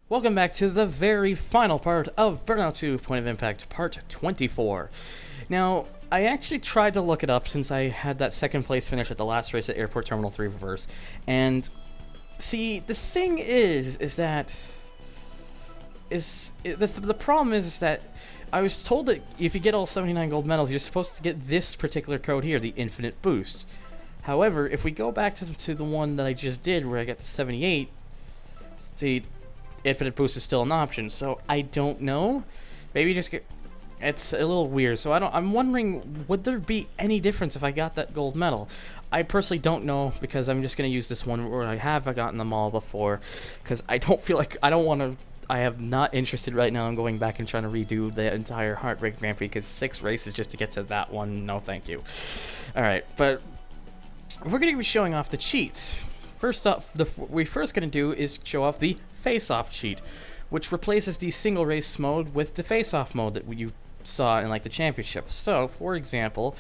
Welcome back to the very final part of Burnout 2 Point of Impact, part 24. Now, I actually tried to look it up since I had that second place finish at the last race at Airport Terminal 3 Reverse. And, see, the thing the problem is that I was told that if you get all 79 gold medals, you're supposed to get this particular code here, the Infinite Boost. However, if we go back to the one that I just did where I got to 78, see, Infinite Boost is still an option, so I don't know. Maybe just get... It's a little weird, so I'm wondering, would there be any difference if I got that gold medal? I personally don't know, because I'm just going to use this one where I have gotten them all before, because I don't feel like... I am not interested right now in going back and trying to redo the entire Heartbreak Grand Prix, because 6 races just to get to that one, no thank you. Alright, but we're going to be showing off the cheats. First up, we're first going to do is show off the Faceoff Cheat, which replaces the single race mode with the face-off mode that you saw in like the championship. So, for example,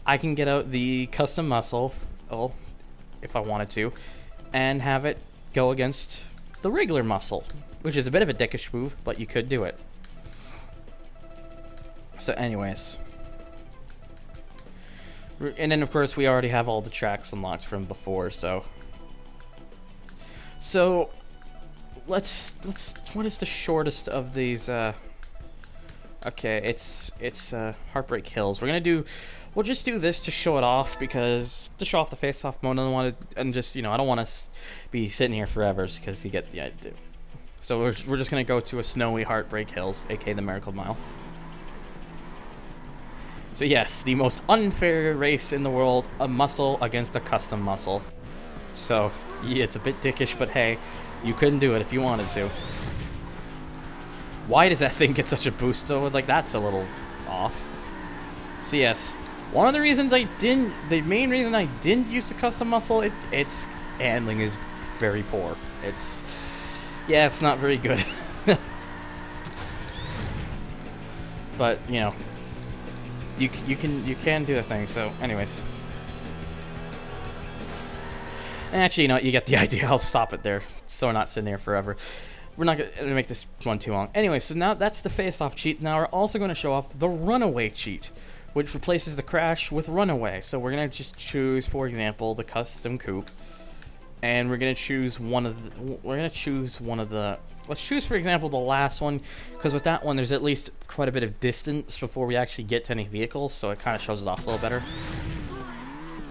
I can get out the custom muscle, if I wanted to, and have it go against the regular muscle, which is a bit of a dickish move, but you could do it. So anyways, and then of course we already have all the tracks unlocked from before, so let's what is the shortest of these? Okay, it's Heartbreak Hills. We'll just do this to show it off, because to show off the face-off mode. I don't want to, and just, I don't want to be sitting here forever, because you get the idea. So we're just gonna go to a snowy Heartbreak Hills, aka the Miracle Mile. So yes, the most unfair race in the world: a muscle against a custom muscle. So yeah, it's a bit dickish, but hey, you couldn't do it if you wanted to. Why does that thing get such a boost though? Like, that's a little off. So yes, one of the reasons the main reason I didn't use the custom muscle, its handling is very poor. Yeah, it's not very good. But you can do the thing. So anyways. Actually, you get the idea. I'll stop it there, so we're not sitting here forever. We're not going to make this one too long. Anyway, so now that's the Faceoff Cheat. Now we're also going to show off the Runaway Cheat, which replaces the crash with Runaway. So we're going to just choose, for example, the custom coupe, and we're going to choose one of the. Let's choose, for example, the last one, because with that one, there's at least quite a bit of distance before we actually get to any vehicles, so it kind of shows it off a little better.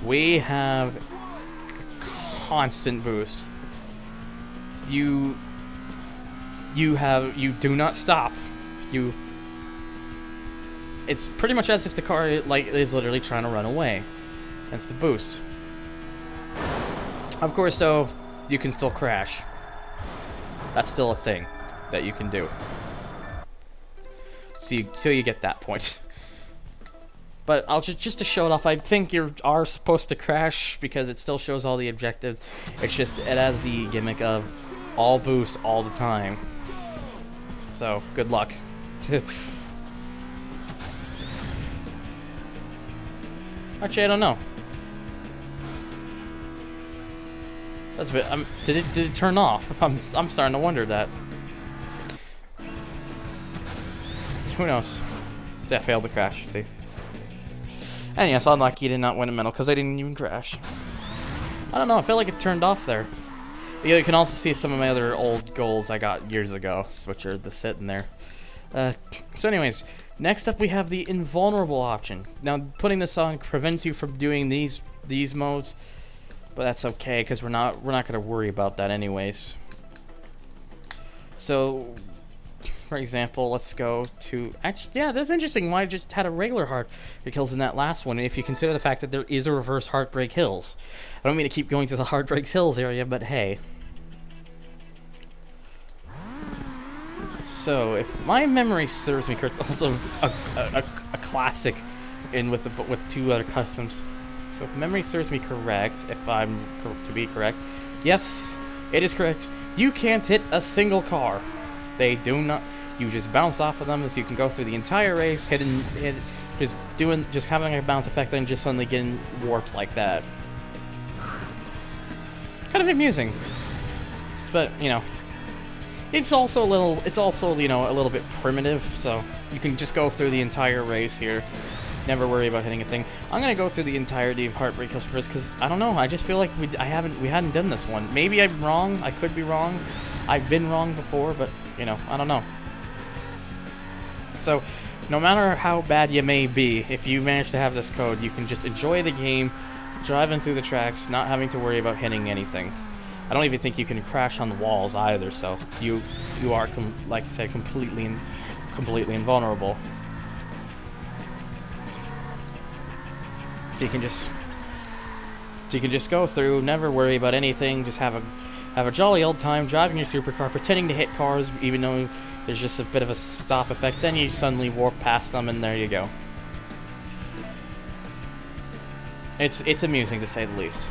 We have constant boost. You do not stop. It's pretty much as if the car is literally trying to run away. That's the boost. Of course, though, you can still crash. That's still a thing that you can do. So you get that point. But I'll just to show it off, I think you are supposed to crash because it still shows all the objectives. It's just it has the gimmick of all boost all the time. So good luck. Actually, I don't know. That's a bit. Did it turn off? I'm starting to wonder that. Who knows? See, I failed to crash. See. And yes, unlucky, did not win a medal because I didn't even crash. I don't know. I feel like it turned off there. Yeah, you can also see some of my other old goals I got years ago, which are sitting there. So anyways, next up we have the Invulnerable option. Now, putting this on prevents you from doing these modes, but that's okay because we're not going to worry about that anyways. So, for example, let's go to... Actually, yeah, that's interesting. Why I just had a regular Heartbreak Hills in that last one, if you consider the fact that there is a reverse Heartbreak Hills. I don't mean to keep going to the Heartbreak Hills area, but hey. So, if my memory serves me correct, also a classic with two other customs. So, if memory serves me correct, if I'm to be correct, yes, it is correct. You can't hit a single car. They do not. You just bounce off of them as you can go through the entire race, just having a bounce effect and just suddenly getting warped like that. It's kind of amusing, but It's also you know, a little bit primitive, so you can just go through the entire race here. Never worry about hitting a thing. I'm gonna go through the entirety of Heartbreak Hill first, because I don't know. I just feel like we hadn't done this one. Maybe I'm wrong. I could be wrong. I've been wrong before, but you know, I don't know. So, no matter how bad you may be, if you manage to have this code, you can just enjoy the game, driving through the tracks, not having to worry about hitting anything. I don't even think you can crash on the walls either. So you are like I said, completely invulnerable. So you can just go through, never worry about anything, just have a jolly old time driving your supercar, pretending to hit cars, even though there's just a bit of a stop effect. Then you suddenly warp past them, and there you go. It's amusing to say the least.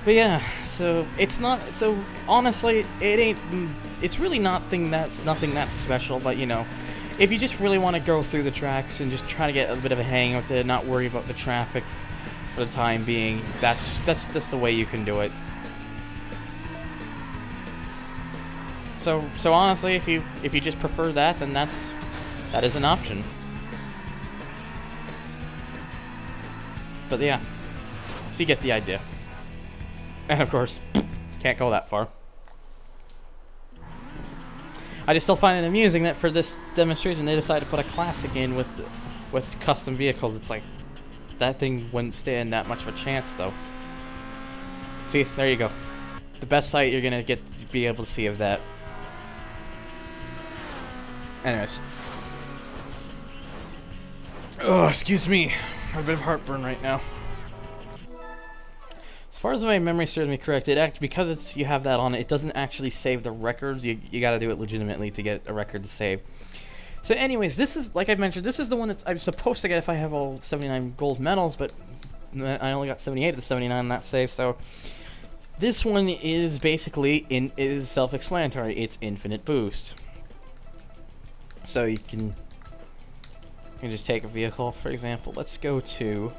But yeah, so it's not. So honestly, it ain't. It's really nothing that's special. But you know, if you just really want to go through the tracks and just try to get a bit of a hang with it, not worry about the traffic for the time being, that's just the way you can do it. So honestly, if you just prefer that, then that is an option. But yeah, so you get the idea. And of course, can't go that far. I just still find it amusing that for this demonstration they decided to put a classic in with custom vehicles. It's like that thing wouldn't stand that much of a chance though. See, there you go. The best sight you're gonna be able to see of that. Anyways. Oh, excuse me. I have a bit of heartburn right now. As far as my memory serves me correct, because you have that on it, it doesn't actually save the records. You gotta do it legitimately to get a record to save. So anyways, this is, like I mentioned, this is the one that I'm supposed to get if I have all 79 gold medals, but I only got 78 of the 79 on that save, so this one is basically is self-explanatory. It's infinite boost. So you can just take a vehicle, for example. Let's go to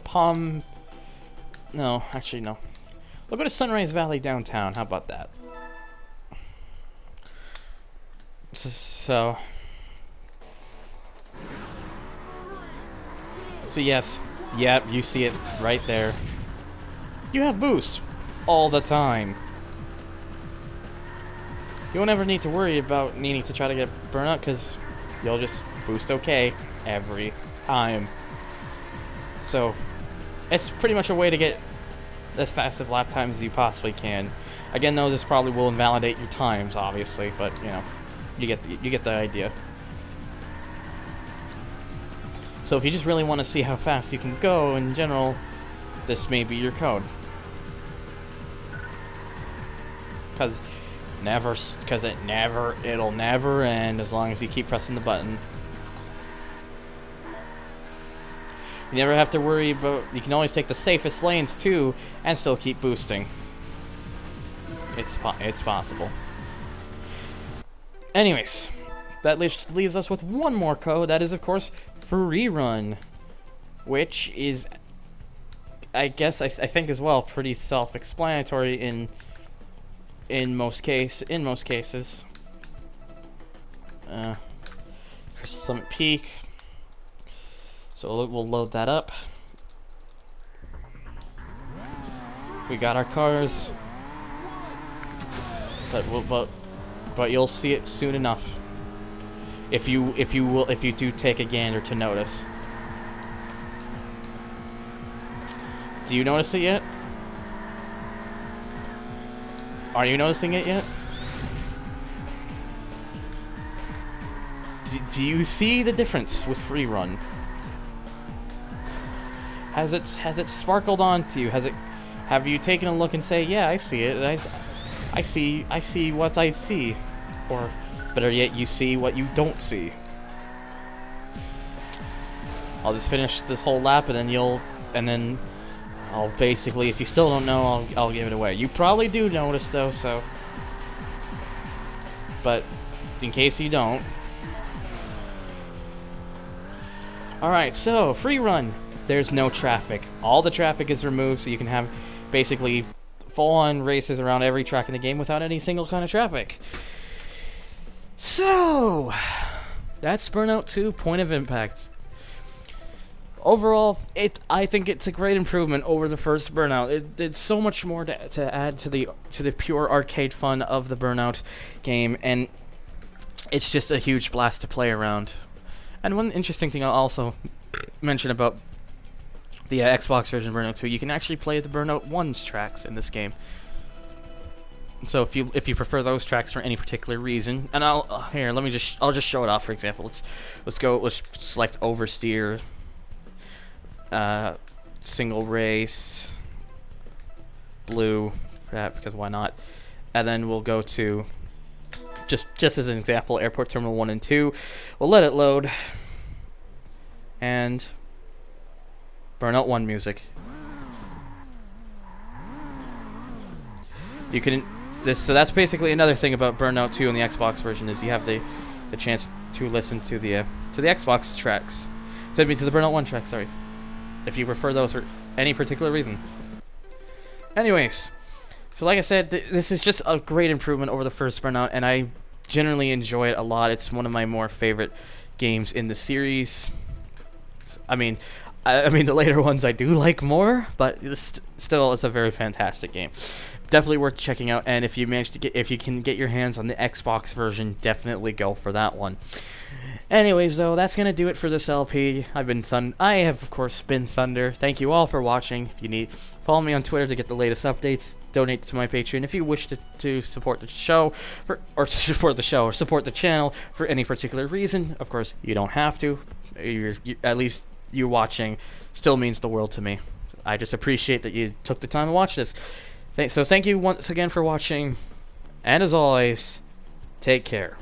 Palm. No, actually no. We'll go to Sunrise Valley downtown. How about that? So yes, yep, you see it right there. You have boost all the time. You won't ever need to worry about needing to try to get burnout, because you'll just boost okay every time. So it's pretty much a way to get as fast of lap times as you possibly can. Again, though, this probably will invalidate your times, obviously, but you know, you get the idea. So if you just really want to see how fast you can go in general, this may be your code. It'll never end as long as you keep pressing the button. You never have to worry about. You can always take the safest lanes too, and still keep boosting. It's possible. Anyways, that leaves us with one more code. That is, of course, for Rerun, which is, I guess, I think as well, pretty self-explanatory in most cases. Crystal Summit Peak. So we'll load that up. We got our cars, but you'll see it soon enough. If you do take a gander to notice. Do you notice it yet? Are you noticing it yet? Do you see the difference with Rerun? Has it sparkled onto you? Have you taken a look and say, yeah, I see it. I see what I see, or better yet, you see what you don't see. I'll just finish this whole lap, and then I'll basically, if you still don't know, I'll give it away. You probably do notice though, so. But in case you don't. Alright, so Rerun. there's no traffic. All the traffic is removed, so you can have basically full-on races around every track in the game without any single kind of traffic. So, that's Burnout 2 Point of Impact. Overall, I think it's a great improvement over the first Burnout. It did so much more to add to the pure arcade fun of the Burnout game, and it's just a huge blast to play around. And one interesting thing I'll also mention about the Xbox version of Burnout 2, you can actually play the Burnout 1's tracks in this game. So if you prefer those tracks for any particular reason, and I'll just show it off. For example, let's select Oversteer, Single Race, Blue, because why not? And then we'll go to just as an example, Airport Terminal 1 and 2. We'll let it load, and Burnout 1 music. You can so that's basically another thing about Burnout 2 and the Xbox version, is you have the chance to listen to the Xbox tracks. To the Burnout 1 tracks, sorry. If you prefer those for any particular reason. Anyways, so like I said, this is just a great improvement over the first Burnout, and I generally enjoy it a lot. It's one of my more favorite games in the series. I mean, the later ones I do like more, but still, it's a very fantastic game. Definitely worth checking out, and if you can get your hands on the Xbox version, definitely go for that one. Anyways, though, that's gonna do it for this LP. I have, of course, been Thunder. Thank you all for watching. If you need, follow me on Twitter to get the latest updates. Donate to my Patreon if you wish to support the show, or support the channel for any particular reason. Of course, you don't have to. At least you watching still means the world to me. I just appreciate that you took the time to watch this. So thank you once again for watching, and as always, take care.